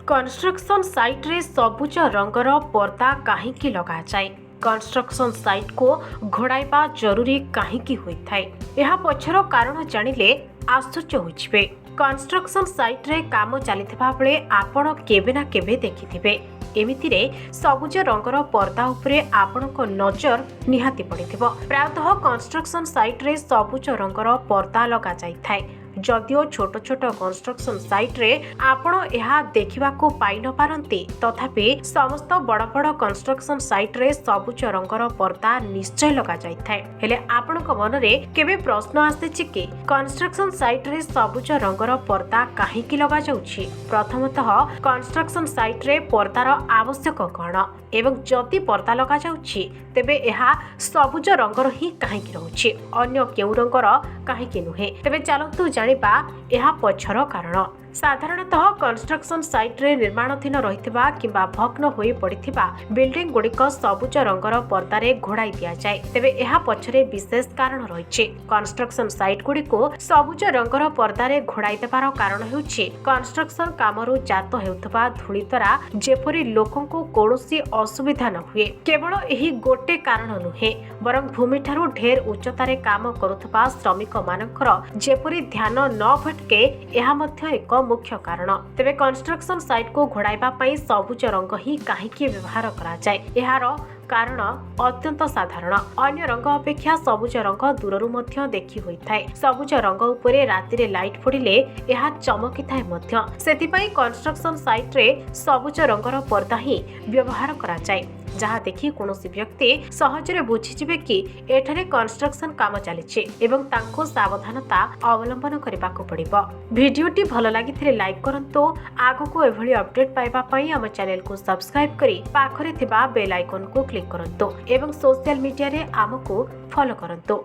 Construction site रे सबुज रंगर पर्दा काहींकी लगा जाए कंस्ट्रक्शन साइट को घोड़ाइबा जरूरी काहींकी होइथाय एहा पछर कारण जानिले आश्चर्य होइछबे। कंस्ट्रक्शन साइट रे काम चलिथिबा बेले आपण केबे ना केबे देखिथिबे एमितिरे सबुज रंगर पर्दा उपरे आपणक नजर निहाती पड़िथिबो। प्रायतः कंस्ट्रक्शन साइट रे सबुज रंगर पर्दा लगा जाइथाय। जदिओ छोट छोट कंस्ट्रक्शन साइट रे आपण एहा देखिबाको पाइ न पारंती तथापि समस्त बड़ बड़ कंस्ट्रक्शन साइट रे सबुज रंगर पर्दा निश्चय लगा जाइथाय। हेले आपणक मनरे केबे प्रश्न आसेछि कि कंस्ट्रक्शन साइट रे सबुज रंगर पर्दा काहेकि लगा जाउछि? प्रथमतः कंस्ट्रक्शन साइट रे पर्दार आवश्यक कण एवं जदि पर्दा लगा जाउछि तेबे एहा सबुज रंगर ही काहेकि रहउछि अन्य केउ रंगर काहेकि नुहे? तेबे चलंतु जानिबा एहा पछर कारण। साधारणतः कंस्ट्रक्शन साइट रे निर्माणाधीन रहिथिबा किंबा भग्न होई पड़िथिबा बिल्डिंग गुड़िक सबुज रंगर पर्दारे घोड़ाई दिया जाए। तेबे एहा पछरे विशेष कारण रहिछि। कंस्ट्रक्शन साइट गुड़िको सबुज रंगर पर्दारे घोड़ाई देबार कारण हेउछि कंस्ट्रक्शन कामरु जात हेउथबा धूଳି द्वारा जेपरि लोकंको कोनोसी असुविधा न हुए। केवल एही गोटे कारण नुहे बरं भूमि ठारू ढेर उच्चतारे काम करुथबा श्रमिक मानकर जेपरि ध्यान न भटके एहा मध्य एक मुख्य कारण। तेबे कंस्ट्रक्शन साइट को घोड़ाइबा पई सबुज रंग ही काहेकि व्यवहार करा जाए? एहार कारण अत्यंत साधारण। अन्य रंग अपेक्षा सबुज रंग दूररू मध्य देखि होइथाय। सबुज रंग उपरे रातिरे लाइट पड़िले एहा चमकिथाय मध्य। सेतिपई कंस्ट्रक्शन साइट रे सबुज रंगर पर्दा ही व्यवहार करा जाए जहाँ देखि कोनोसी व्यक्ति सहजरे बुझिजिबे कि एठारे कंस्ट्रक्शन काम चलिछि एवं तांको सावधानता अवलंबन करबाको पड़िबो। भिडियोटी भल लागिथिले लाइक करंतो। आगको एभली अपडेट पाइबा पई हम चैनल को सब्सक्राइब करी पाखरे थिबा बेल आइकन को क्लिक करंतो एवं सोशल मीडिया रे हमको फॉलो करंतो।